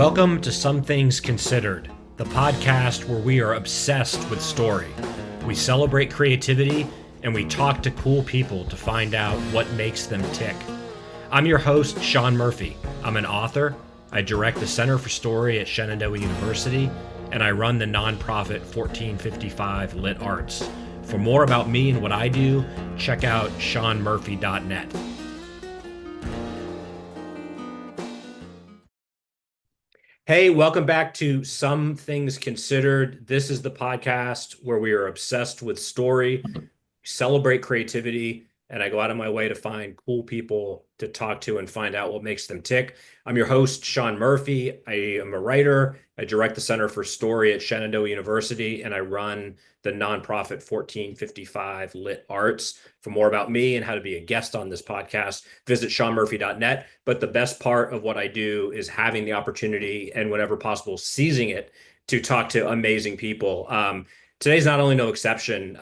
Welcome to Some Things Considered, the podcast where we are obsessed with story. We celebrate creativity and we talk to cool people to find out what makes them tick. I'm your host, Sean Murphy. I'm an author. I direct the Center for Story at Shenandoah University, and I run the nonprofit 1455 Lit Arts. For more about me and what I do, check out seanmurphy.net. Hey, welcome back to Some Things Considered. This is the podcast where we are obsessed with story, celebrate creativity, and I go out of my way to find cool people to talk to and find out what makes them tick. I'm your host, Sean Murphy. I am a writer. I direct the Center for Story at Shenandoah University, and I run the nonprofit 1455 Lit Arts. For more about me and how to be a guest on this podcast, visit seanmurphy.net. But the best part of what I do is having the opportunity and whenever possible, seizing it to talk to amazing people. Today's not only no exception,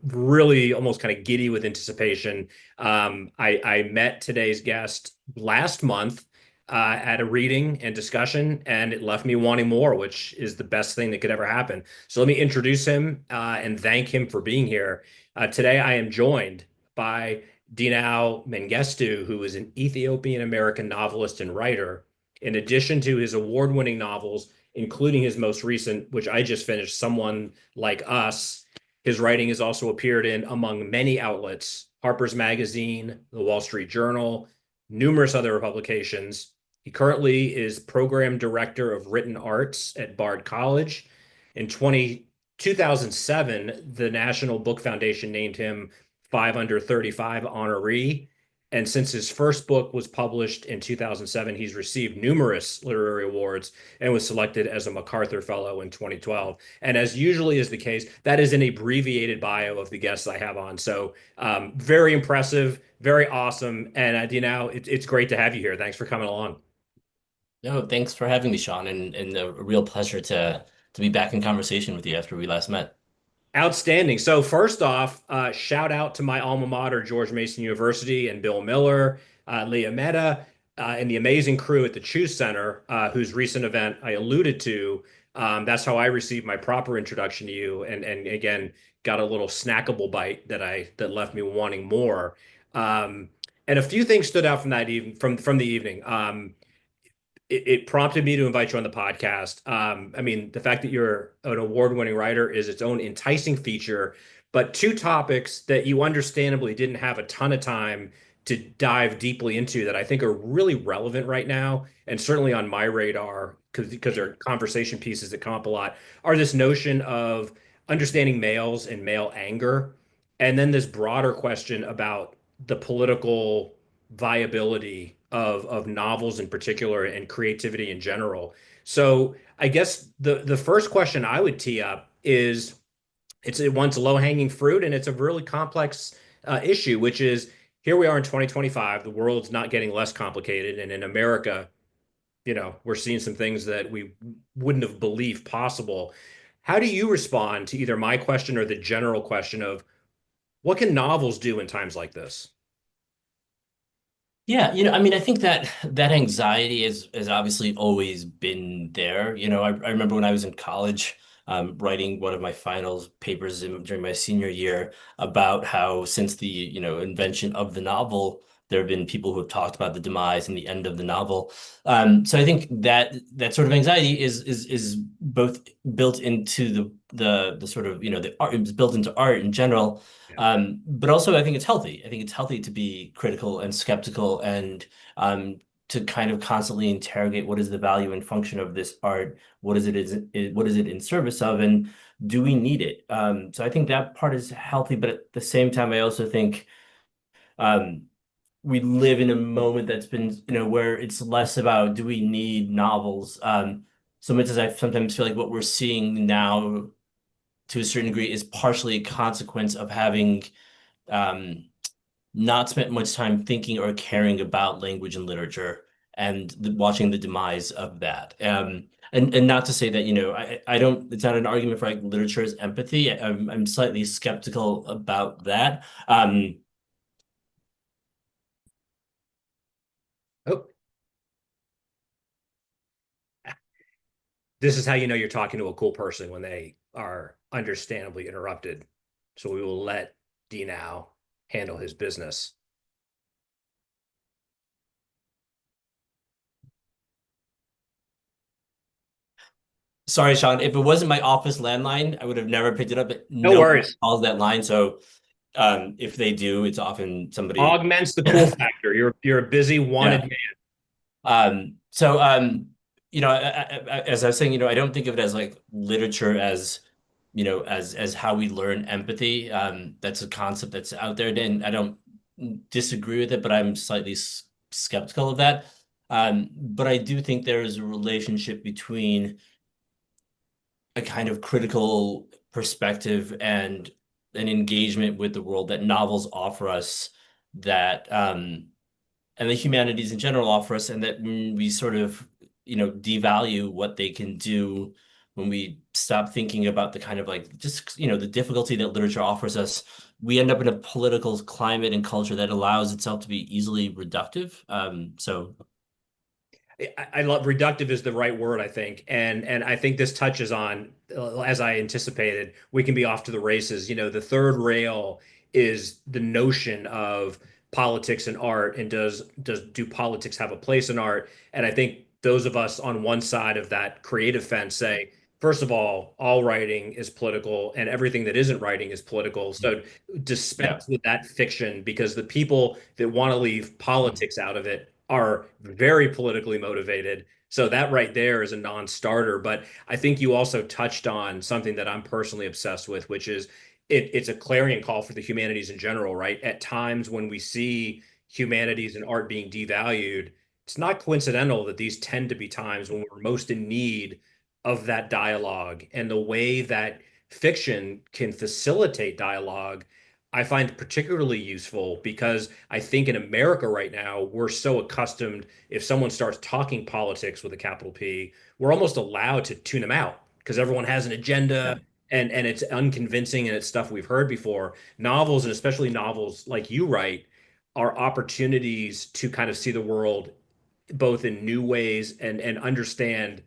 really almost kind of giddy with anticipation. I met today's guest last month at a reading and discussion, and it left me wanting more, which is the best thing that could ever happen. So let me introduce him and thank him for being here. Today I am joined by Dinaw Mengestu, who is an Ethiopian American novelist and writer. In addition to his award-winning novels, including his most recent, which I just finished, Someone Like Us. His writing has also appeared in, among many outlets, Harper's Magazine, The Wall Street Journal, numerous other publications. He currently is program director of written arts at Bard College. In 2007, the National Book Foundation named him 5 Under 35 honoree. And since his first book was published in 2007, he's received numerous literary awards and was selected as a MacArthur Fellow in 2012. And as usually is the case, that is an abbreviated bio of the guests I have on. So very impressive, very awesome. And Dinaw, it's great to have you here. Thanks for coming along. No, thanks for having me, Sean, and a real pleasure to be back in conversation with you after we last met. Outstanding. So first off, shout out to my alma mater, George Mason University, and Bill Miller, Leah Mehta, and the amazing crew at the Cheuse Center, whose recent event I alluded to. That's how I received my proper introduction to you, and again got a little snackable bite that left me wanting more. Um, and a few things stood out from that evening, from the evening. It prompted me to invite you on the podcast. I mean, the fact that you're an award-winning writer is its own enticing feature, but two topics that you understandably didn't have a ton of time to dive deeply into that I think are really relevant right now, and certainly on my radar because they're conversation pieces that come up a lot, are this notion of understanding males and male anger, and then this broader question about the political viability of novels in particular and creativity in general. So I guess the first question I would tee up is it's one's low hanging fruit and it's a really complex issue, which is here we are in 2025. The world's not getting less complicated, and in America, we're seeing some things that we wouldn't have believed possible. How do you respond to either my question or the general question of what can novels do in times like this? Yeah, I mean, I think that anxiety has obviously always been there. I remember when I was in college, writing one of my finals papers during my senior year about how since the, invention of the novel, there have been people who have talked about the demise and the end of the novel. So I think that sort of anxiety is both built into the sort of, the art, it's built into art in general. Yeah. But also, I think it's healthy. I think it's healthy to be critical and skeptical and to kind of constantly interrogate what is the value and function of this art? What is it in service of? And do we need it? So I think that part is healthy. But at the same time, I also think um, we live in a moment that's been, where it's less about do we need novels? So much as I sometimes feel like what we're seeing now to a certain degree is partially a consequence of having um, not spent much time thinking or caring about language and literature and watching the demise of that. And not to say that, I don't, it's not an argument for like literature is empathy. I'm slightly skeptical about that. Oh, This is how you know you're talking to a cool person when they are understandably interrupted. So we will let Dinaw handle his business. Sorry, Sean. If it wasn't my office landline, I would have never picked it up. But No no one worries. calls that line, so if they do, it's often somebody. Augments the cool factor. You're a busy, wanted Yeah. man. So as I was saying, I don't think of it as like literature as, as how we learn empathy. That's a concept that's out there, and I don't disagree with it, but I'm slightly skeptical of that. But I do think there is a relationship between a kind of critical perspective and an engagement with the world that novels offer us that and the humanities in general offer us, and that we sort of, devalue what they can do when we stop thinking about the kind of like just, the difficulty that literature offers us. We end up in a political climate and culture that allows itself to be easily reductive. So I love reductive is the right word, I think, and I think this touches on, as I anticipated, we can be off to the races. The third rail is the notion of politics and art, and do politics have a place in art? And I think those of us on one side of that creative fence say, first of all writing is political, and everything that isn't writing is political. So yeah. dispense with that fiction because the people that want to leave politics out of it are very politically motivated. So that right there is a non-starter. But I think you also touched on something that I'm personally obsessed with, which is it's a clarion call for the humanities in general, right? At times when we see humanities and art being devalued, it's not coincidental that these tend to be times when we're most in need of that dialogue. And the way that fiction can facilitate dialogue, I find particularly useful because I think in America right now, we're so accustomed, if someone starts talking politics with a capital P, we're almost allowed to tune them out because everyone has an Yeah. agenda and it's unconvincing and it's stuff we've heard before. Novels, and especially novels like you write, are opportunities to kind of see the world both in new ways and understand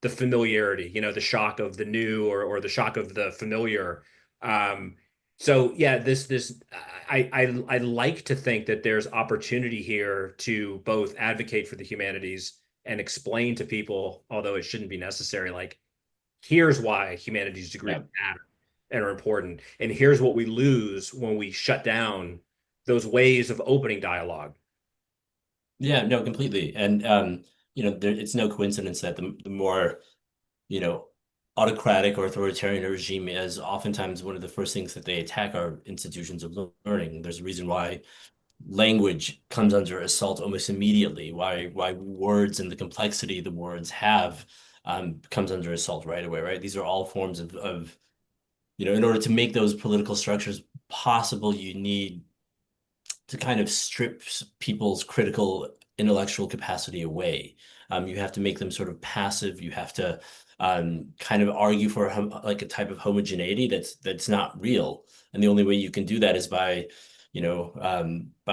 the familiarity, the shock of the new or the shock of the familiar. Um, so yeah, this I like to think that there's opportunity here to both advocate for the humanities and explain to people, although it shouldn't be necessary, like here's why humanities degrees Yeah. matter and are important, and here's what we lose when we shut down those ways of opening dialogue. Yeah, no, completely. And it's no coincidence that the more, you know, autocratic or authoritarian a regime is, oftentimes one of the first things that they attack are institutions of learning. There's a reason why language comes under assault almost immediately, why words and the complexity the words have comes under assault right away, right? These are all forms of, in order to make those political structures possible, you need to kind of strip people's critical intellectual capacity away. You have to make them sort of passive. You have to kind of argue for like a type of homogeneity that's not real. And the only way you can do that is by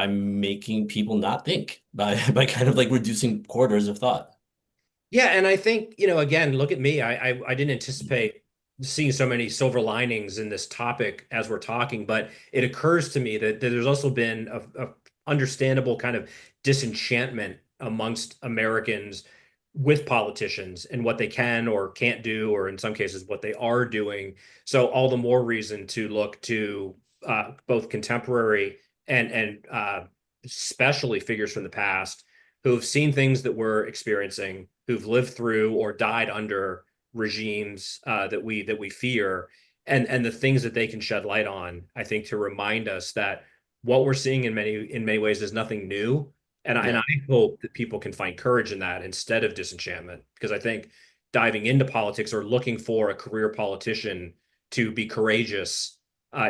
making people not think, by by kind of like reducing corridors of thought. Yeah, and I think, again, look at me. I didn't anticipate seeing so many silver linings in this topic as we're talking, but it occurs to me that there's also been a understandable kind of disenchantment amongst Americans with politicians and what they can or can't do, or in some cases what they are doing. So all the more reason to look to both contemporary and especially figures from the past who have seen things that we're experiencing, who've lived through or died under regimes that we fear, and the things that they can shed light on. I think to remind us that what we're seeing in many ways is nothing new, and I Yeah. hope that people can find courage in that instead of disenchantment, because I think diving into politics or looking for a career politician to be courageous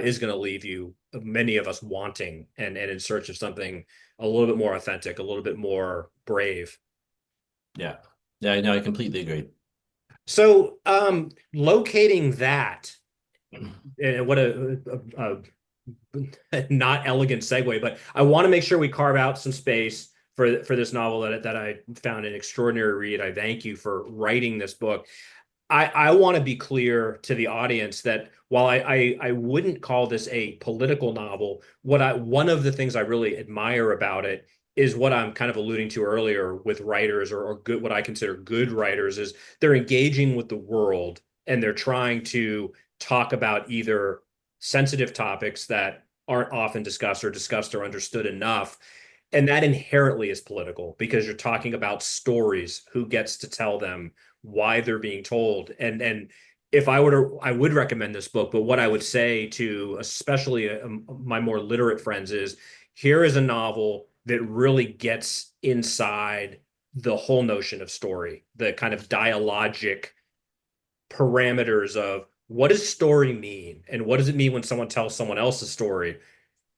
is going to leave many of us wanting and in search of something a little bit more authentic, a little bit more brave. Yeah. Yeah, no, I completely agree. So, locating that, and what a not elegant segue, but I want to make sure we carve out some space for this novel that I found an extraordinary read. I thank you for writing this book. I want to be clear to the audience that while I wouldn't call this a political novel, one of the things I really admire about it is what I'm kind of alluding to earlier with writers or good what I consider good writers is they're engaging with the world and they're trying to talk about either sensitive topics that aren't often discussed or understood enough. And that inherently is political because you're talking about stories, who gets to tell them, why they're being told. And if I were to, I would recommend this book, but what I would say to especially my more literate friends is here is a novel that really gets inside the whole notion of story, the kind of dialogic parameters of what does story mean and what does it mean when someone tells someone else's story.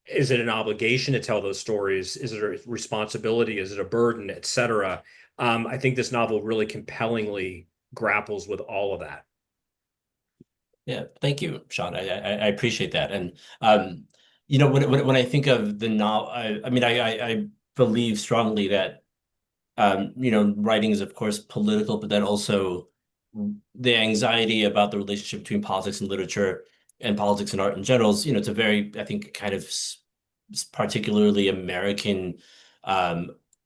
Is it an obligation to tell those stories? Is it a responsibility? Is it a burden, etc.? I think this novel really compellingly grapples with all of that. Yeah, thank you, Sean. I appreciate that. And when I think of the novel, I mean, I believe strongly that writing is of course political, but then also the anxiety about the relationship between politics and literature and politics and art in general is, it's a very, I think, kind of particularly American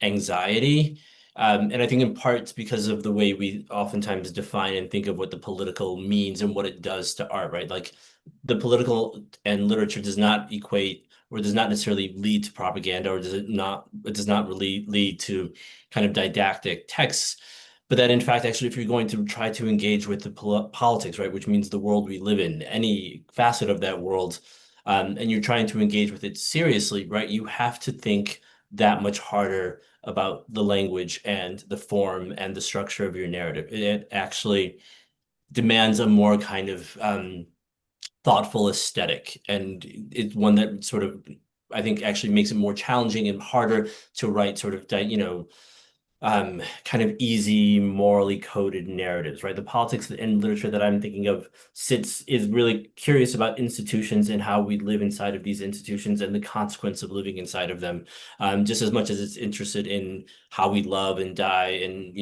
anxiety. And I think in part it's because of the way we oftentimes define and think of what the political means and what it does to art, right? Like the political and literature does not equate or does not necessarily lead to propaganda, or it does not really lead to kind of didactic texts. But that in fact, actually, if you're going to try to engage with the politics, right, which means the world we live in, any facet of that world, and you're trying to engage with it seriously, right, you have to think that much harder about the language and the form and the structure of your narrative. It actually demands a more kind of thoughtful aesthetic, and it's one that sort of, I think, actually makes it more challenging and harder to write sort of, kind of easy, morally coded narratives, right? The politics and literature that I'm thinking of is really curious about institutions and how we live inside of these institutions and the consequence of living inside of them, just as much as it's interested in how we love and die and,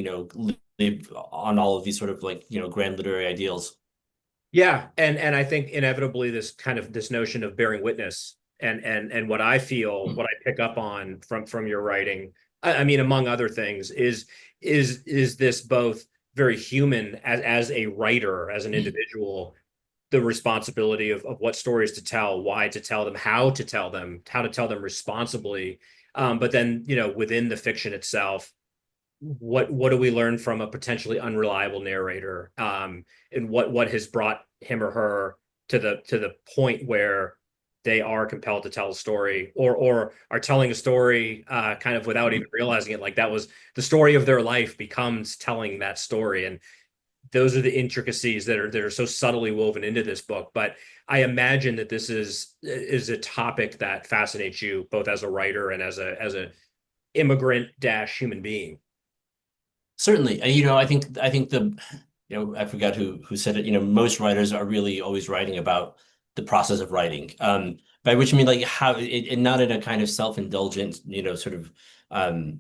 live on all of these sort of like, grand literary ideals. Yeah, and I think inevitably this notion of bearing witness and what I feel, what I pick up on from your writing, I mean, among other things, is this both very human as a writer, as an individual, the responsibility of what stories to tell, why to tell them, how to tell them responsibly. But then, within the fiction itself, what do we learn from a potentially unreliable narrator, and what has brought him or her to the point where they are compelled to tell a story or are telling a story kind of without even realizing it, like that was the story of their life becomes telling that story. And those are the intricacies that are so subtly woven into this book. But I imagine that this is a topic that fascinates you both as a writer and as a immigrant dash human being. Certainly, I think I forgot who said it. Most writers are really always writing about the process of writing. By which I mean like how it not in a kind of self-indulgent, sort of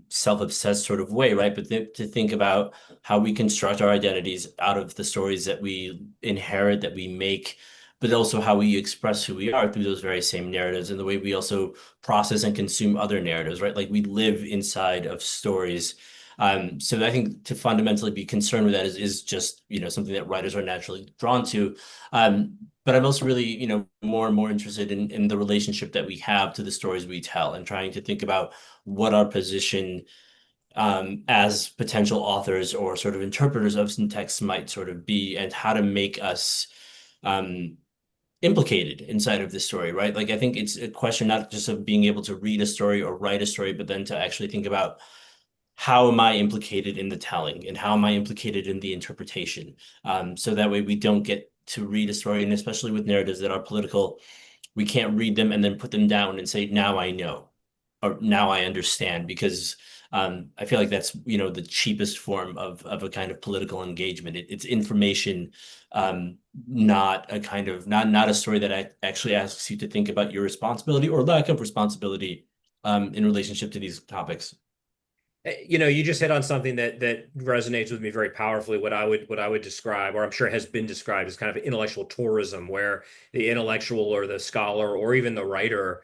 self-obsessed sort of way, right? But to think about how we construct our identities out of the stories that we inherit, that we make, but also how we express who we are through those very same narratives and the way we also process and consume other narratives, right? Like we live inside of stories. So I think to fundamentally be concerned with that is just, something that writers are naturally drawn to. But I'm also really, more and more interested in the relationship that we have to the stories we tell and trying to think about what our position as potential authors or sort of interpreters of some texts might sort of be and how to make us implicated inside of this story, right? Like I think it's a question not just of being able to read a story or write a story, but then to actually think about how am I implicated in the telling and how am I implicated in the interpretation? So that way we don't get to read a story, and especially with narratives that are political, we can't read them and then put them down and say, now I know, or now I understand, because I feel like that's, the cheapest form of a kind of political engagement. It's information, not a kind of, not a story that actually asks you to think about your responsibility or lack of responsibility in relationship to these topics. You just hit on something that resonates with me very powerfully. What I would describe, or I'm sure has been described, as kind of intellectual tourism, where the intellectual or the scholar or even the writer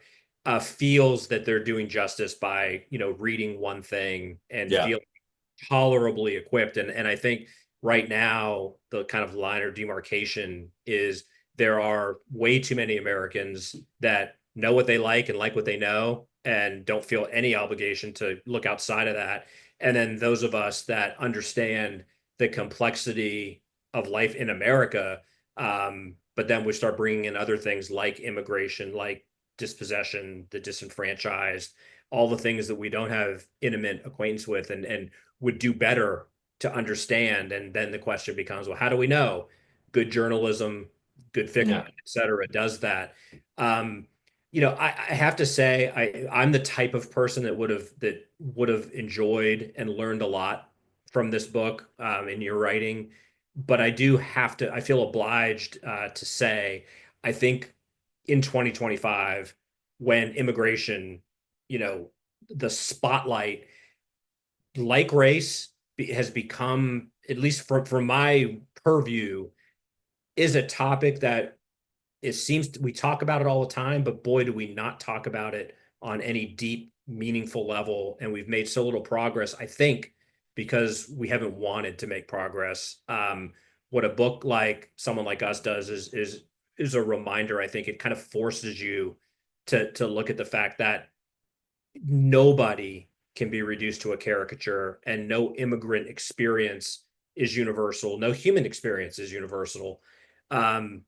feels that they're doing justice by reading one thing and Yeah. feel tolerably equipped. And I think right now the kind of line or demarcation is there are way too many Americans that know what they like what they know and don't feel any obligation to look outside of that. And then those of us that understand the complexity of life in America, but then we start bringing in other things like immigration, like dispossession, the disenfranchised, all the things that we don't have intimate acquaintance with, and would do better to understand. And then the question becomes, well, how do we know? Good journalism, good fiction, Yeah. et cetera, does that. I have to say, I'm the type of person that would have enjoyed and learned a lot from this book in your writing. But I feel obliged to say, I think in 2025, when immigration, you know, the spotlight, like race, has become, at least from my purview, is a topic that we talk about it all the time, but boy, do we not talk about it on any deep, meaningful level. And we've made so little progress, I think, because we haven't wanted to make progress. What a book like someone like us does is a reminder. I think it kind of forces you to look at the fact that nobody can be reduced to a caricature, and no immigrant experience is universal. No human experience is universal. Um,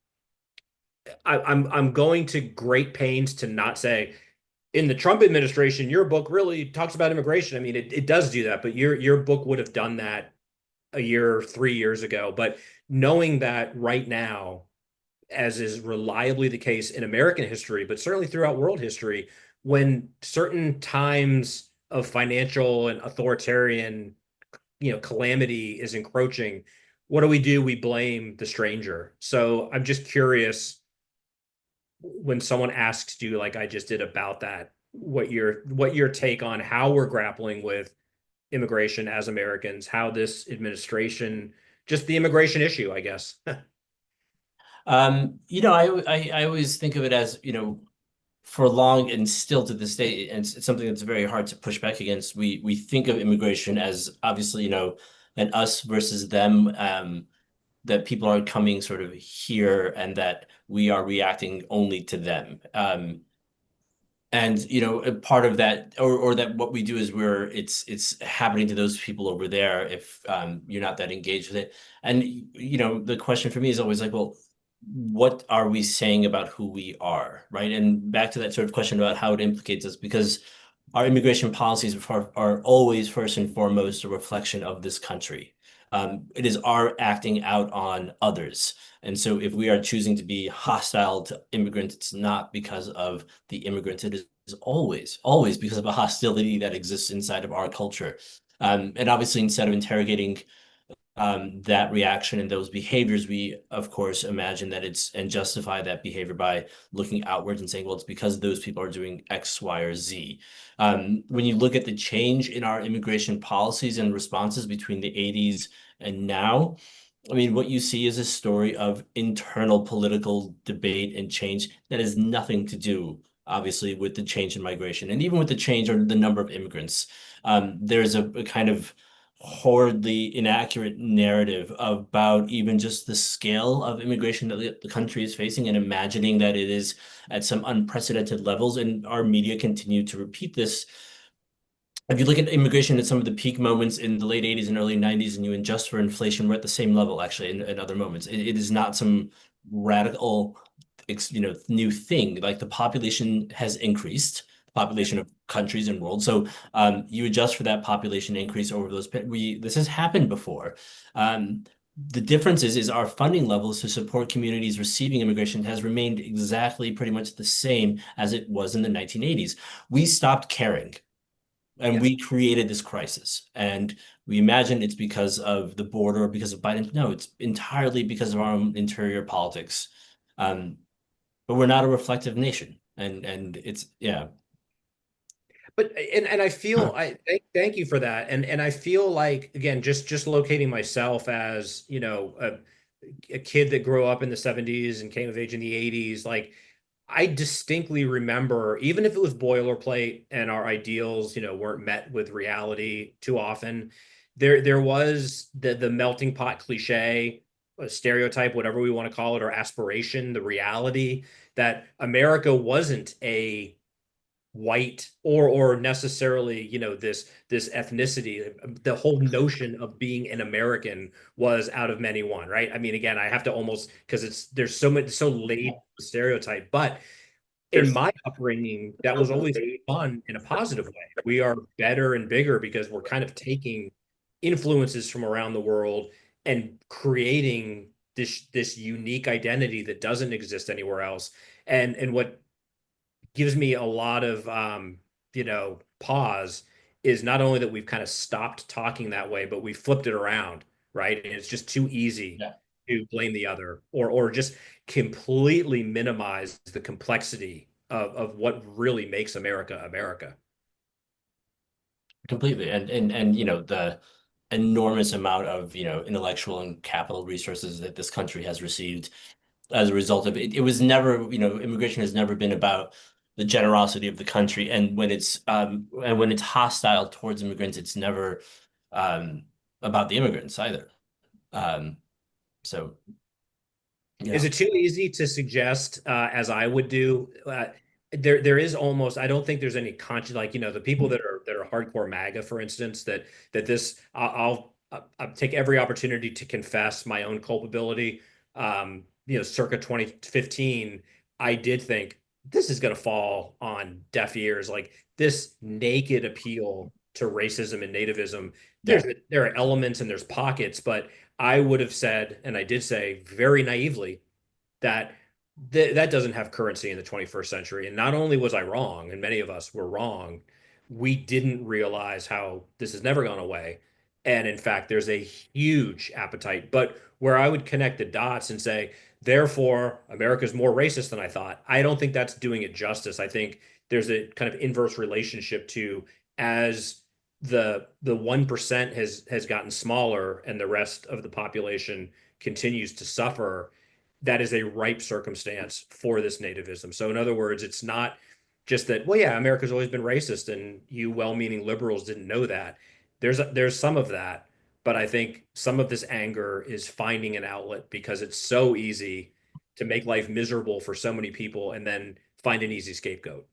I'm going to great pains to not say in the Trump administration, your book really talks about immigration. I mean, it does do that, but your book would have done that a year, 3 years ago. But knowing that right now, as is reliably the case in American history, but certainly throughout world history, when certain times of financial and authoritarian, calamity is encroaching, what do? We blame the stranger. So I'm just curious, when someone asks you, like I just did, about that, what your take on how we're grappling with immigration as Americans, how this administration, just the immigration issue, I guess. I always think of it as, for long and still to this day, and it's something that's very hard to push back against. We think of immigration as obviously, an us versus them, that people are coming sort of here and that we are reacting only to them. And a part of that, or that what we do is it's happening to those people over there if you're not that engaged with it. And the question for me is always like, well, what are we saying about who we are, right? And back to that sort of question about how it implicates us, because our immigration policies are always first and foremost a reflection of this country. It is our acting out on others. And so if we are choosing to be hostile to immigrants, it's not because of the immigrants. It is always because of a hostility that exists inside of our culture. And obviously, instead of interrogating that reaction and those behaviors, we of course imagine that it's and justify that behavior by looking outwards and saying, well, it's because those people are doing X, Y, or Z. When you look at the change in our immigration policies and responses between the 80s and now, I mean, what you see is a story of internal political debate and change that has nothing to do, obviously, with the change in migration. And even with the change or the number of immigrants, there's a kind of horridly inaccurate narrative about even just the scale of immigration that the country is facing, and imagining that it is at some unprecedented levels. And our media continue to repeat this. If you look at immigration at some of the peak moments in the late 80s and early 90s, and you adjust for inflation, we're at the same level actually in other moments. It is not some radical, new thing. Like, the population has increased, the population of countries and world. So you adjust for that population increase over those. This has happened before. The difference is our funding levels to support communities receiving immigration has remained exactly pretty much the same as it was in the 1980s. We stopped caring. And Yeah. we created this crisis. And we imagine it's because of the border or because of Biden. No, it's entirely because of our own interior politics. But we're not a reflective nation. And it's, yeah. But and I feel I thank you for that. And I feel like again, just locating myself as, a kid that grew up in the 70s and came of age in the 80s, like I distinctly remember, even if it was boilerplate and our ideals, weren't met with reality too often, there was the melting pot cliche, a stereotype, whatever we want to call it, or aspiration, the reality that America wasn't a white or necessarily this ethnicity. The whole notion of being an American was out of many one, right? I mean, again, I have to almost, because it's there's so much, so laid stereotype, but in There's my upbringing that was always fun in a positive way. We are better and bigger because we're kind of taking influences from around the world and creating this unique identity that doesn't exist anywhere else. And what gives me a lot of pause is not only that we've kind of stopped talking that way, but we flipped it around, right? And it's just too easy Yeah, to blame the other or just completely minimize the complexity of what really makes America America. completely. And the enormous amount of intellectual and capital resources that this country has received as a result of it. It was never, immigration has never been about the generosity of the country. And when it's hostile towards immigrants, it's never um, about the immigrants either. Um, so Is yeah, it too easy to suggest, as I would do? There is almost, I don't think there's any conscious, like, the people that are hardcore MAGA, for instance, that this I'll take every opportunity to confess my own culpability. Circa 2015, I did think this is going to fall on deaf ears. Like this naked appeal to racism and nativism. yeah, There are elements and there's pockets, but I would have said, and I did say very naively, that that doesn't have currency in the 21st century. And not only was I wrong, and many of us were wrong, we didn't realize how this has never gone away. And in fact, there's a huge appetite. But where I would connect the dots and say, therefore, America's more racist than I thought, I don't think that's doing it justice. I think there's a kind of inverse relationship to as the 1% has gotten smaller and the rest of the population continues to suffer, that is a ripe circumstance for this nativism. So in other words, it's not just that, well, yeah, America's always been racist and you well-meaning liberals didn't know that. There's some of that, but I think some of this anger is finding an outlet because it's so easy to make life miserable for so many people and then find an easy scapegoat.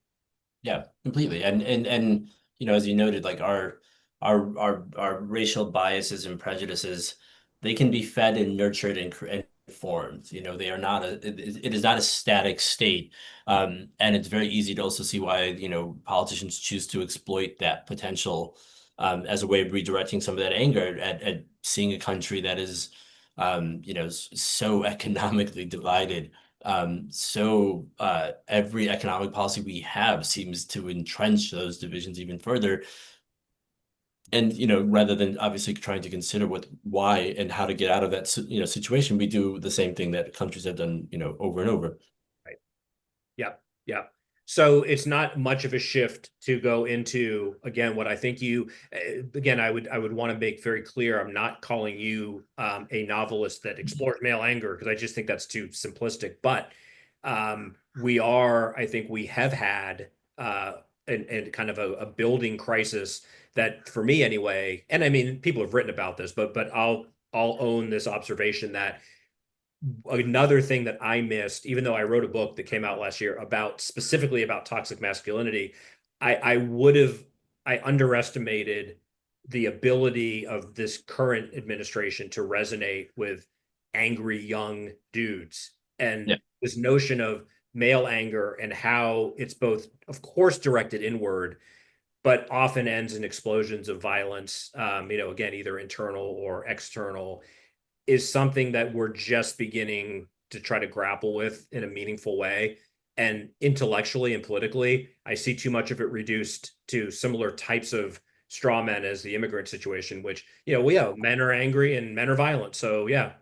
yeah, completely. And as you noted, like our racial biases and prejudices, they can be fed and nurtured and formed. They are not it is not a static state. And it's very easy to also see why, politicians choose to exploit that potential as a way of redirecting some of that anger at seeing a country that is so economically divided. So every economic policy we have seems to entrench those divisions even further. And rather than obviously trying to consider why and how to get out of that situation, we do the same thing that countries have done over and over. Right. Yeah, yeah. So it's not much of a shift to go into again what I think again I would want to make very clear. I'm not calling you a novelist that explores male anger because I just think that's too simplistic. But I think we have had and kind of a building crisis that for me anyway. And I mean people have written about this, but I'll own this observation that another thing that I missed, even though I wrote a book that came out last year about specifically about toxic masculinity, I would have I underestimated the ability of this current administration to resonate with angry young dudes Yeah. and this notion of male anger and how it's both, of course, directed inward, but often ends in explosions of violence. Again, either internal or external is something that we're just beginning to try to grapple with in a meaningful way. And intellectually and politically, I see too much of it reduced to similar types of straw men as the immigrant situation, which, men are angry and men are violent. So, yeah,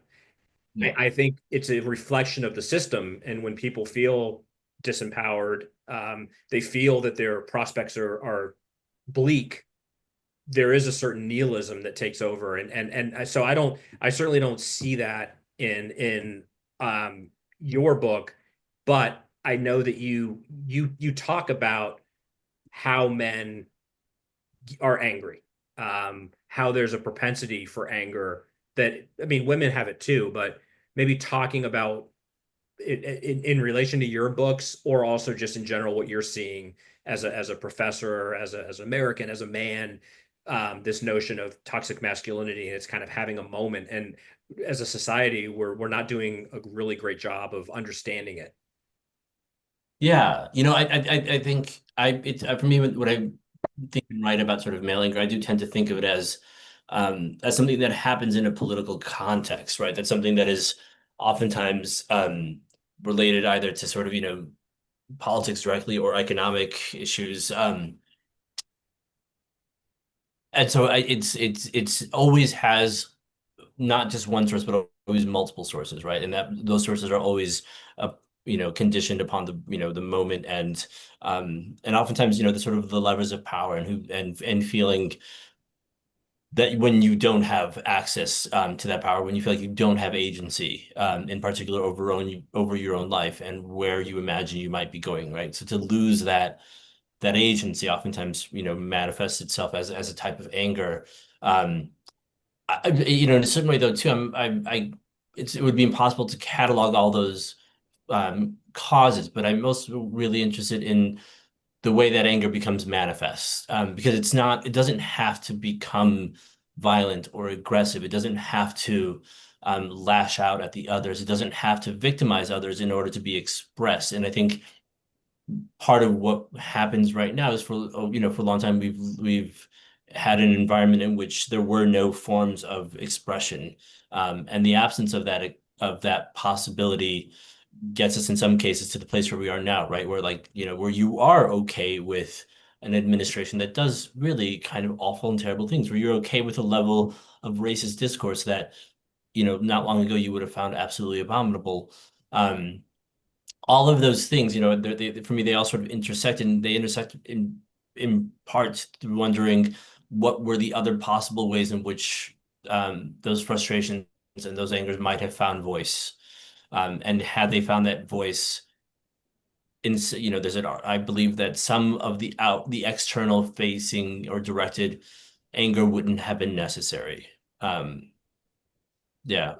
I, Yeah. I think it's a reflection of the system. And when people feel disempowered, they feel that their prospects are bleak, there is a certain nihilism that takes over, so I certainly don't see that in your book, but I know that you talk about how men are angry, how there's a propensity for anger that, I mean, women have it too, but maybe talking about it in relation to your books, or also just in general what you're seeing as a professor, as an American, as a man, this notion of toxic masculinity, and it's kind of having a moment. And as a society, we're not doing a really great job of understanding it. Yeah, I think it's for me when I think and write about sort of male anger, I do tend to think of it as something that happens in a political context, right? That's something that is oftentimes related either to sort of politics directly or economic issues. And so it's always has not just one source, but always multiple sources, right? And that those sources are always, conditioned upon the moment and oftentimes, the sort of the levers of power and feeling that when you don't have access to that power, when you feel like you don't have agency, in particular over your own life and where you imagine you might be going, right? So to lose that agency oftentimes, manifests itself as a type of anger. In a certain way though too, it would be impossible to catalog all those causes, but I'm also really interested in the way that anger becomes manifest, because it doesn't have to become violent or aggressive. It doesn't have to lash out at the others. It doesn't have to victimize others in order to be expressed. And I think part of what happens right now is for a long time we've had an environment in which there were no forms of expression, and the absence of that possibility gets us in some cases to the place where we are now, right? Where where you are okay with an administration that does really kind of awful and terrible things, where you're okay with a level of racist discourse that, not long ago you would have found absolutely abominable. All of those things, for me, they all sort of intersect, and they intersect in parts through wondering what were the other possible ways in which those frustrations and those angers might have found voice. And had they found that voice I believe that some of the external facing or directed anger wouldn't have been necessary. Um, yeah.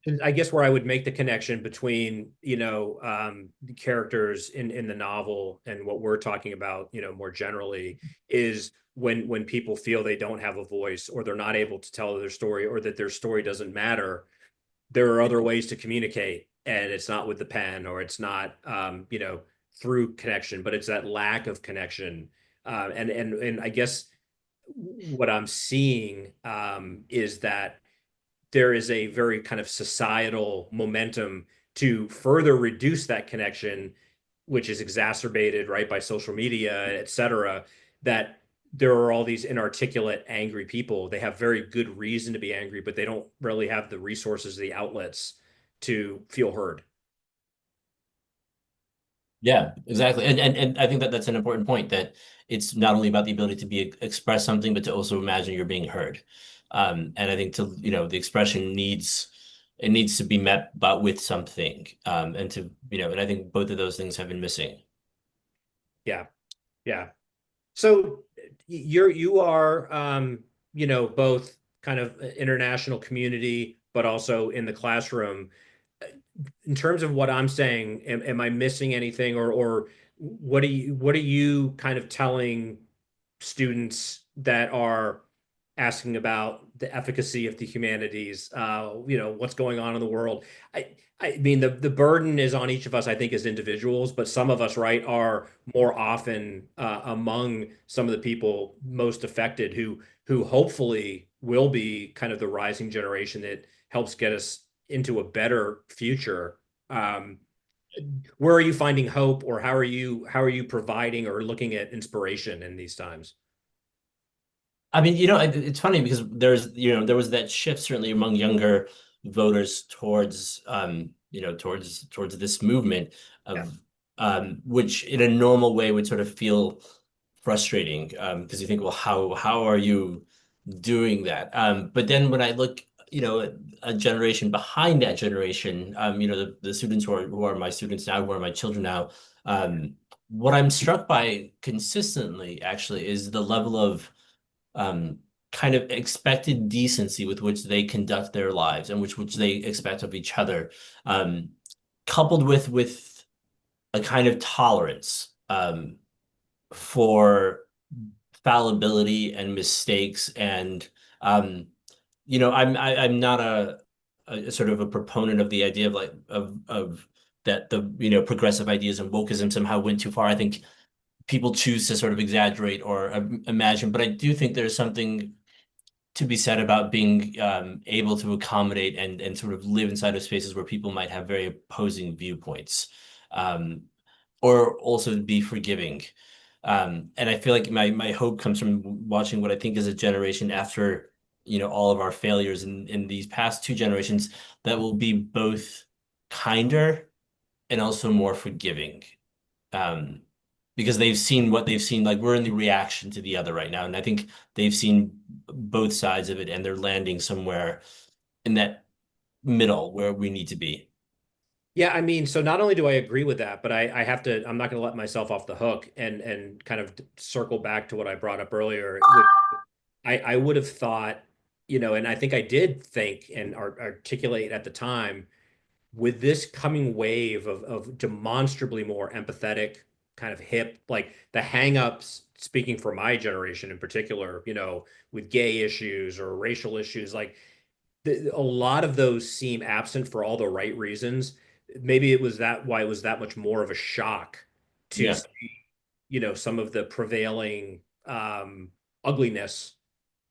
And I guess where I would make the connection between, the characters in the novel and what we're talking about, more generally, is when people feel they don't have a voice, or they're not able to tell their story, or that their story doesn't matter. There are other ways to communicate, and it's not with the pen, or it's not, through connection, but it's that lack of connection. And I guess what I'm seeing, is that there is a very kind of societal momentum to further reduce that connection, which is exacerbated, right, by social media, et cetera, that there are all these inarticulate, angry people. They have very good reason to be angry, but they don't really have the resources, the outlets to feel heard. Yeah, exactly. And I think that that's an important point, that it's not only about the ability to express something, but to also imagine you're being heard. And I think the expression needs to be met but with something. And I think both of those things have been missing. Yeah, yeah. So you are both kind of international community, but also in the classroom. In terms of what I'm saying, am I missing anything, or what are you kind of telling students that are asking about the efficacy of the humanities, what's going on in the world? I mean, the burden is on each of us, I think, as individuals, but some of us, right, are more often among some of the people most affected, who hopefully will be kind of the rising generation that helps get us into a better future. Um, where are you finding hope, or how are you providing or looking at inspiration in these times? I mean, it's funny because there was that shift certainly among younger voters towards this movement Yeah. of which in a normal way would sort of feel frustrating because you think, well, how are you doing that? But then when I look, at a generation behind that generation, the students who are my students now, who are my children now, what I'm struck by consistently actually is the level of um, kind of expected decency with which they conduct their lives and which they expect of each other, um, coupled with a kind of tolerance for fallibility and mistakes. And um, I'm not a sort of a proponent of the idea of like of that the progressive ideas and wokeism somehow went too far. I think people choose to sort of exaggerate or imagine, but I do think there's something to be said about being able to accommodate and sort of live inside of spaces where people might have very opposing viewpoints, um, or also be forgiving. And I feel like my hope comes from watching what I think is a generation after, all of our failures in these past two generations that will be both kinder and also more forgiving. Um, because they've seen what they've seen. Like we're in the reaction to the other right now, and I think they've seen both sides of it, and they're landing somewhere in that middle where we need to be. Yeah, I mean, so not only do I agree with that, but I have to, I'm not going to let myself off the hook and kind of circle back to what I brought up earlier, which I would have thought, and I think I did think and articulate at the time with this coming wave of demonstrably more empathetic, kind of hip, like the hangups, speaking for my generation in particular, with gay issues or racial issues, like a lot of those seem absent for all the right reasons. Maybe it was that why it was that much more of a shock to Yeah, see, some of the prevailing ugliness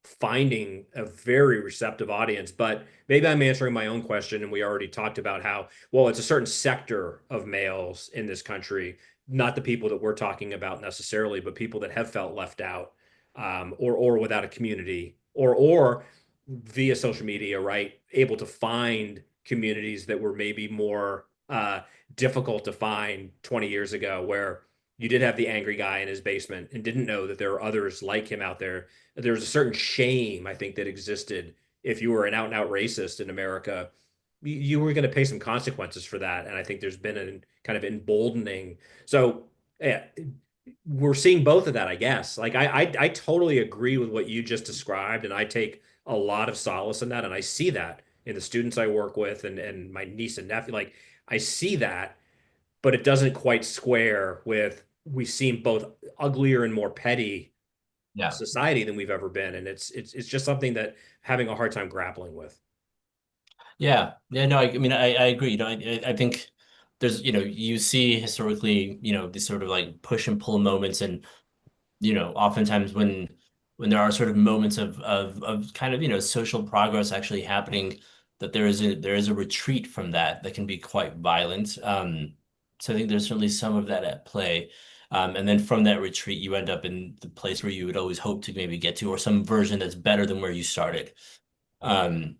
finding a very receptive audience. But maybe I'm answering my own question, and we already talked about how, well, it's a certain sector of males in this country, not the people that we're talking about necessarily, but people that have felt left out, or without a community, or via social media, right? Able to find communities that were maybe more difficult to find 20 years ago, where you did have the angry guy in his basement and didn't know that there are others like him out there. There's a certain shame, I think, that existed if you were an out and out racist in America. You were going to pay some consequences for that. And I think there's been a kind of emboldening. So, yeah, we're seeing both of that, I guess. Like I totally agree with what you just described, and I take a lot of solace in that, and I see that in the students I work with and my niece and nephew. Like I see that, but it doesn't quite square with we seem both uglier and more petty yeah, society than we've ever been, and it's just something that having a hard time grappling with. yeah. No, I mean, I agree. I think there's, you see historically, these sort of like push and pull moments, and oftentimes when there are sort of moments of kind of, social progress actually happening, that there is a retreat from that can be quite violent. So I think there's certainly some of that at play. And then from that retreat, you end up in the place where you would always hope to maybe get to, or some version that's better than where you started. The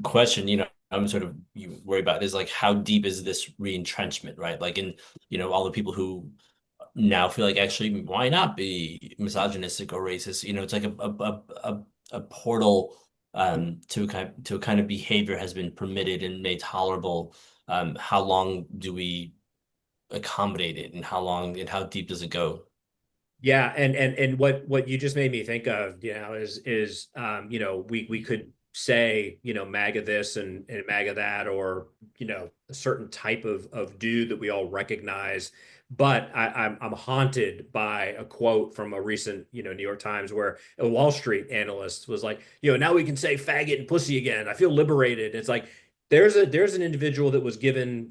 question, I'm sort of you worry about is like how deep is this re-entrenchment, right? Like in, all the people who now feel like actually why not be misogynistic or racist? It's like a portal to a kind of behavior has been permitted and made tolerable. How long do we accommodate it, and how long and how deep does it go? Yeah, and what you just made me think of, is we could say, MAGA this and MAGA that, or a certain type of dude that we all recognize. But I'm haunted by a quote from a recent, New York Times, where a Wall Street analyst was like, now we can say faggot and pussy again. I feel liberated. It's like there's an individual that was given,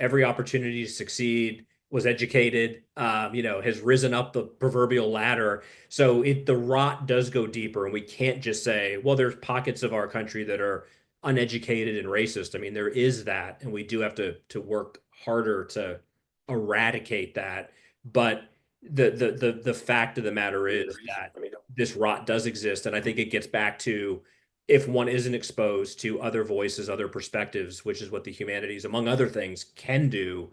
every opportunity to succeed, was educated, has risen up the proverbial ladder. So the rot does go deeper, and we can't just say, well, there's pockets of our country that are uneducated and racist. I mean, there is that, and we do have to work harder to eradicate that. But the fact of the matter is that this rot does exist, and I think it gets back to if one isn't exposed to other voices, other perspectives, which is what the humanities, among other things, can do.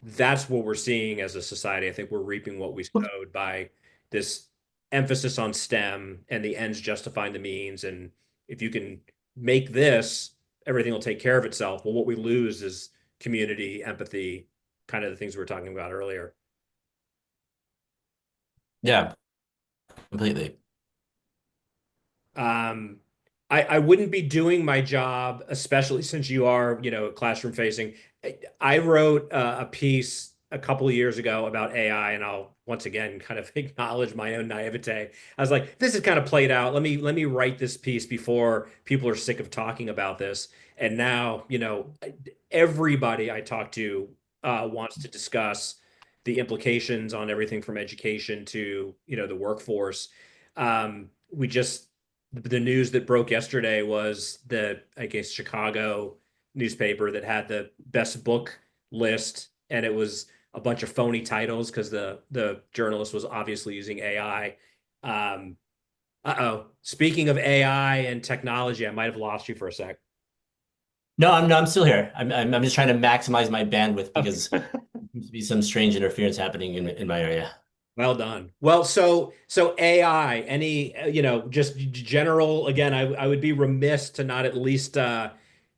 That's what we're seeing as a society. I think we're reaping what we sowed by this emphasis on STEM and the ends justifying the means. And if you can make this, everything will take care of itself. Well, what we lose is community, empathy, kind of the things we were talking about earlier. Yeah, completely. Um, I wouldn't be doing my job, especially since you are, classroom facing. I wrote a piece a couple of years ago about AI, and I'll once again kind of acknowledge my own naivete. I was like, this is kind of played out. Let me write this piece before people are sick of talking about this. And now, everybody I talk to wants to discuss the implications on everything from education to, the workforce. We just The news that broke yesterday was the, I guess, Chicago newspaper that had the best book list, and it was a bunch of phony titles because the journalist was obviously using AI. Uh-oh. Speaking of AI and technology, I might have lost you for a sec. No, I'm still here. I'm just trying to maximize my bandwidth because Okay. there seems to be some strange interference happening in my area. Well done. Well, so AI, any just general. Again, I would be remiss to not at least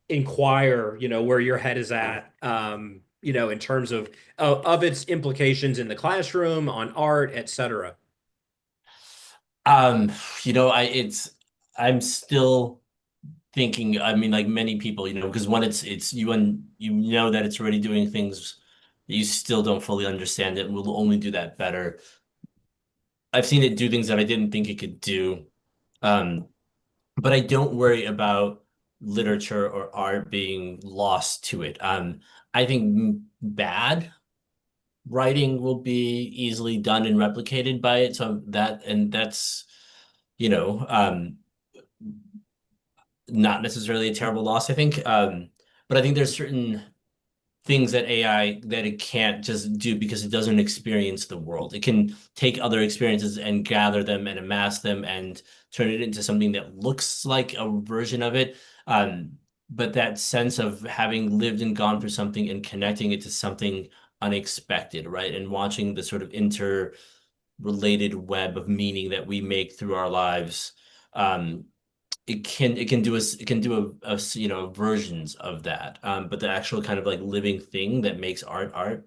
inquire, where your head is at, in terms of its implications in the classroom, on art, etc. Um, I'm still thinking, I mean, like many people, because when it's you and you know that it's already doing things that you still don't fully understand it, and will only do that better. I've seen it do things that I didn't think it could do. Um, but I don't worry about literature or art being lost to it. I think bad writing will be easily done and replicated by it. So that's, you know, um, not necessarily a terrible loss, I think. But I think there's certain things that AI that it can't just do because it doesn't experience the world. It can take other experiences and gather them and amass them and turn it into something that looks like a version of it. But that sense of having lived and gone through something and connecting it to something unexpected, right? And watching the sort of interrelated web of meaning that we make through our lives. Um, it can do versions of that, but the actual kind of like living thing that makes art,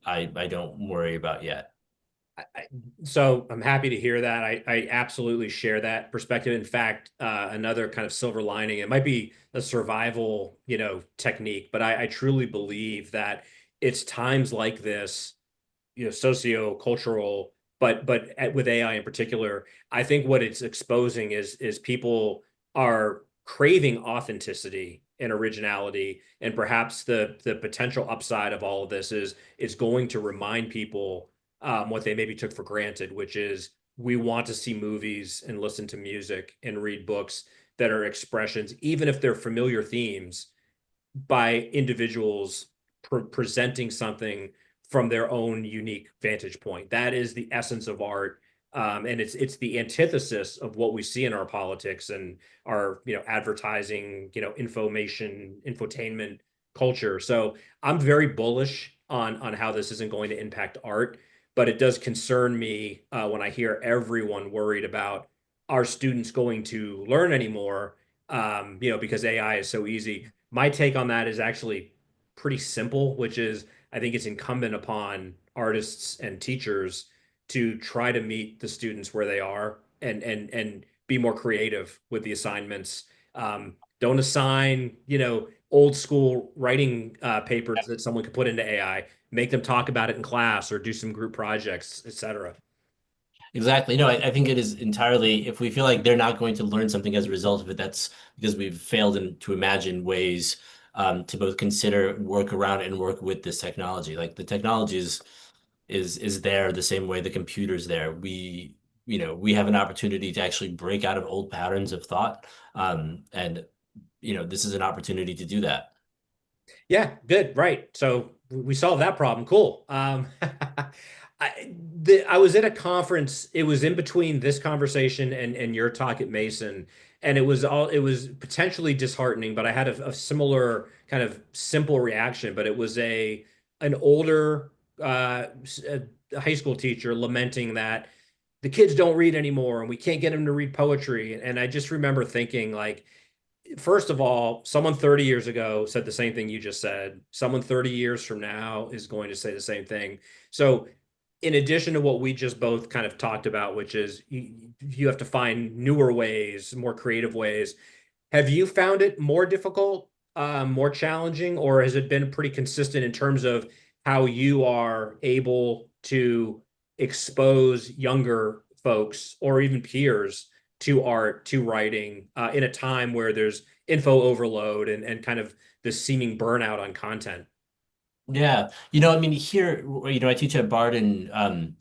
I don't worry about yet. I, so I'm happy to hear that. I absolutely share that perspective. In fact, another kind of silver lining, it might be a survival, technique, but I truly believe that it's times like this, socio-cultural, but with AI in particular, I think what it's exposing is people are craving authenticity and originality, and perhaps the potential upside of all of this is it's going to remind people what they maybe took for granted, which is we want to see movies and listen to music and read books that are expressions, even if they're familiar themes, by individuals presenting something from their own unique vantage point. That is the essence of art. And it's the antithesis of what we see in our politics and our advertising, information, infotainment culture. So I'm very bullish on how this isn't going to impact art, but it does concern me when I hear everyone worried about our students going to learn anymore, because AI is so easy. My take on that is actually pretty simple, which is I think it's incumbent upon artists and teachers to try to meet the students where they are and be more creative with the assignments. Don't assign, old school writing papers that someone could put into AI. Make them talk about it in class or do some group projects, etc. Exactly. No, I think it is entirely, if we feel like they're not going to learn something as a result of it, that's because we've failed to imagine ways to both consider, work around, and work with this technology. Like the technology is there the same way the computer's there. We have an opportunity to actually break out of old patterns of thought. And this is an opportunity to do that. Yeah, good, right. So we solved that problem. Cool. I was at a conference. It was in between this conversation and your talk at Mason, and it was potentially disheartening. But I had a similar kind of simple reaction. But it was an older high school teacher lamenting that the kids don't read anymore and we can't get them to read poetry. And I just remember thinking, like, first of all, someone 30 years ago said the same thing you just said. Someone 30 years from now is going to say the same thing. So, in addition to what we just both kind of talked about, which is you have to find newer ways, more creative ways, have you found it more difficult, more challenging, or has it been pretty consistent in terms of how you are able to expose younger folks or even peers to art, to writing, in a time where there's info overload and kind of this seeming burnout on content? Yeah. I mean, here, I teach at Bard, and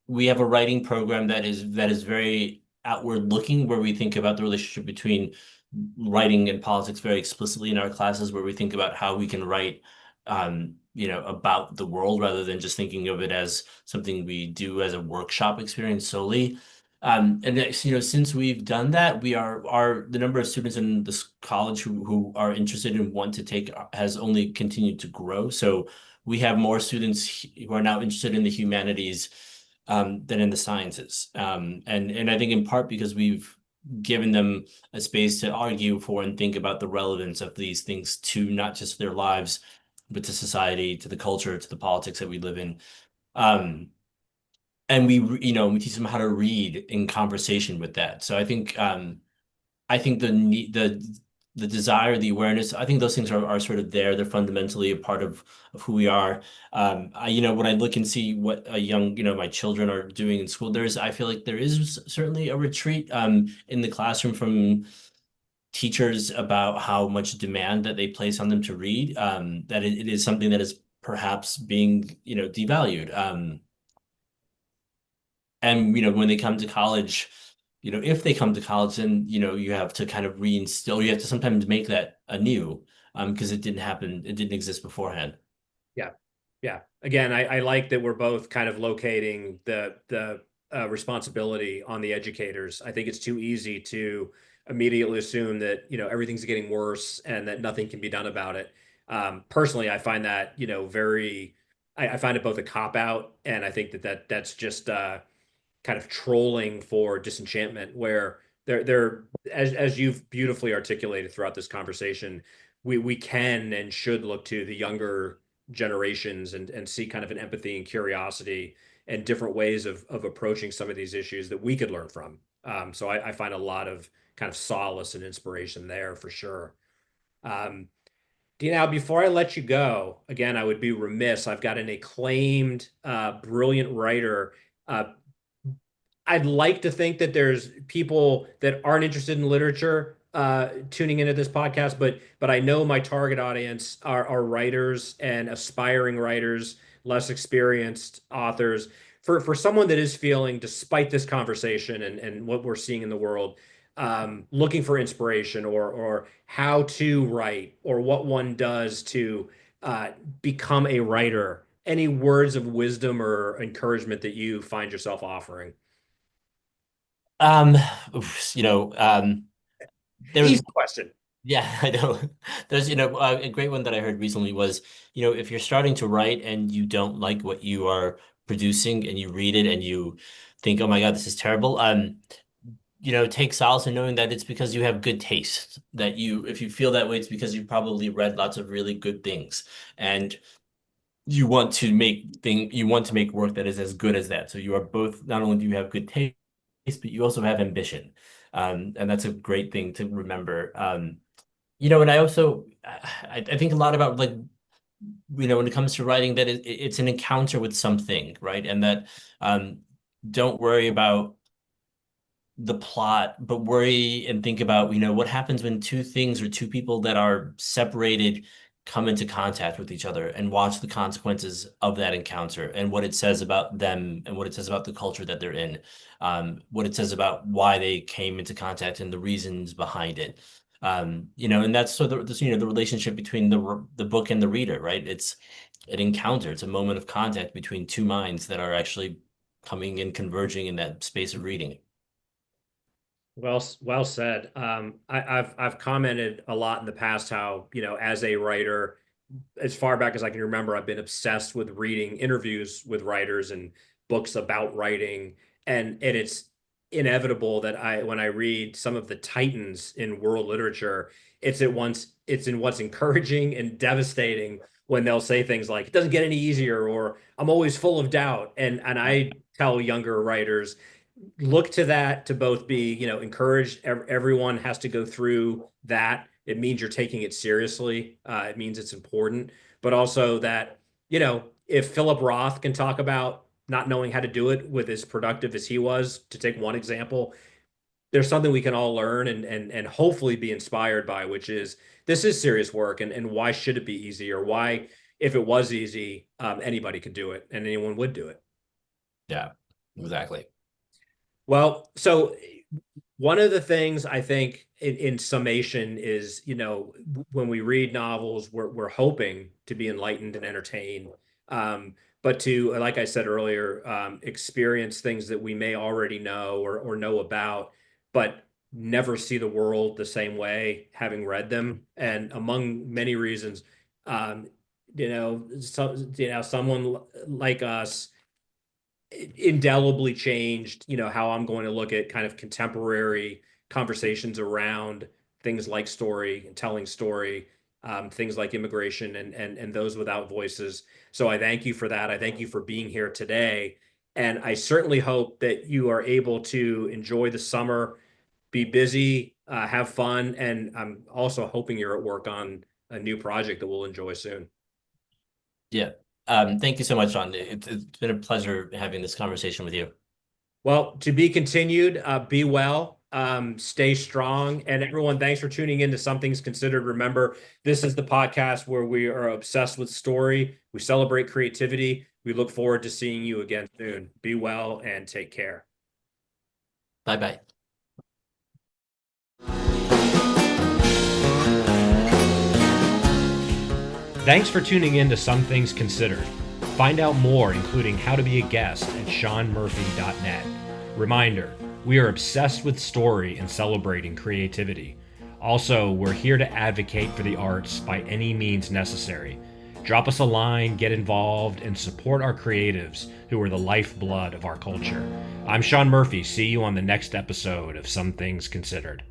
we have a writing program that is very outward looking, where we think about the relationship between writing and politics very explicitly in our classes, where we think about how we can write about the world rather than just thinking of it as something we do as a workshop experience solely. And since we've done that, the number of students in this college who are interested and want to take has only continued to grow. So we have more students who are now interested in the humanities than in the sciences. And I think in part because we've given them a space to argue for and think about the relevance of these things to not just their lives, but to society, to the culture, to the politics that we live in. Um, and we teach them how to read in conversation with that. So I think the desire, the awareness, I think those things are sort of there. They're fundamentally a part of who we are. When I look and see what my children are doing in school, I feel like there is certainly a retreat in the classroom from teachers about how much demand that they place on them to read, that it is something that is perhaps being, devalued. And when they come to college, if they come to college, then you have to kind of reinstill. You have to sometimes make that anew, because it didn't happen. It didn't exist beforehand. Yeah. Yeah. Again, I like that we're both kind of locating the responsibility on the educators. I think it's too easy to immediately assume that, everything's getting worse and that nothing can be done about it. Personally, I find that, I find it both a cop out, and I think that's just kind of trolling for disenchantment, where they're as you've beautifully articulated throughout this conversation, we can and should look to the younger generations and see kind of an empathy and curiosity and different ways of approaching some of these issues that we could learn from. So I find a lot of kind of solace and inspiration there for sure. Um, Dinaw, before I let you go, again, I would be remiss. I've got an acclaimed, brilliant writer. I'd like to think that there's people that aren't interested in literature tuning into this podcast, but I know my target audience are writers and aspiring writers, less experienced authors. For someone that is feeling, despite this conversation and what we're seeing in the world, looking for inspiration or how to write or what one does to uh, become a writer, any words of wisdom or encouragement that you find yourself offering? Um, oof, you know, there was Easy question. Yeah, I know. There's, a great one that I heard recently was, if you're starting to write and you don't like what you are producing and you read it and you think, oh my God, this is terrible. Take solace in knowing that it's because you have good taste. If you feel that way, it's because you've probably read lots of really good things, and you want to make work that is as good as that. So you are both, not only do you have good taste, but you also have ambition. And that's a great thing to remember. And I think a lot about, like, when it comes to writing, that it's an encounter with something, right? And that um, don't worry about the plot, but worry and think about, what happens when two things or two people that are separated come into contact with each other, and watch the consequences of that encounter and what it says about them and what it says about the culture that they're in, what it says about why they came into contact and the reasons behind it. And that's so the relationship between the book and the reader, right? It's an encounter. It's a moment of contact between two minds that are actually coming and converging in that space of reading. Well said. I've commented a lot in the past how, as a writer, as far back as I can remember, I've been obsessed with reading interviews with writers and books about writing. And it's inevitable that when I read some of the titans in world literature, it's in what's encouraging and devastating when they'll say things like it doesn't get any easier or I'm always full of doubt. And I tell younger writers, look to that to both be, encouraged. Everyone has to go through that. It means you're taking it seriously. It means it's important, but also that, if Philip Roth can talk about not knowing how to do it with as productive as he was, to take one example, there's something we can all learn and hopefully be inspired by, which is this is serious work, and why should it be easy, or why, if it was easy, anybody could do it and anyone would do it. Yeah, exactly. Well, so one of the things I think in summation is, when we read novels, we're hoping to be enlightened and entertained, but to, like I said earlier, experience things that we may already know or know about, but never see the world the same way, having read them. And among many reasons, um, someone like us indelibly changed, how I'm going to look at kind of contemporary conversations around things like story and telling story, things like immigration and those without voices. So I thank you for that. I thank you for being here today. And I certainly hope that you are able to enjoy the summer, be busy, have fun. And I'm also hoping you're at work on a new project that we'll enjoy soon. Yeah. Thank you so much, John. It's been a pleasure having this conversation with you. Well, to be continued, be well, stay strong. And everyone, thanks for tuning in to Some Things Considered. Remember, this is the podcast where we are obsessed with story. We celebrate creativity. We look forward to seeing you again soon. Be well and take care. Bye-bye. Thanks for tuning in to Some Things Considered. Find out more, including how to be a guest, at seanmurphy.net. Reminder, we are obsessed with story and celebrating creativity. Also, we're here to advocate for the arts by any means necessary. Drop us a line, get involved, and support our creatives who are the lifeblood of our culture. I'm Sean Murphy. See you on the next episode of Some Things Considered.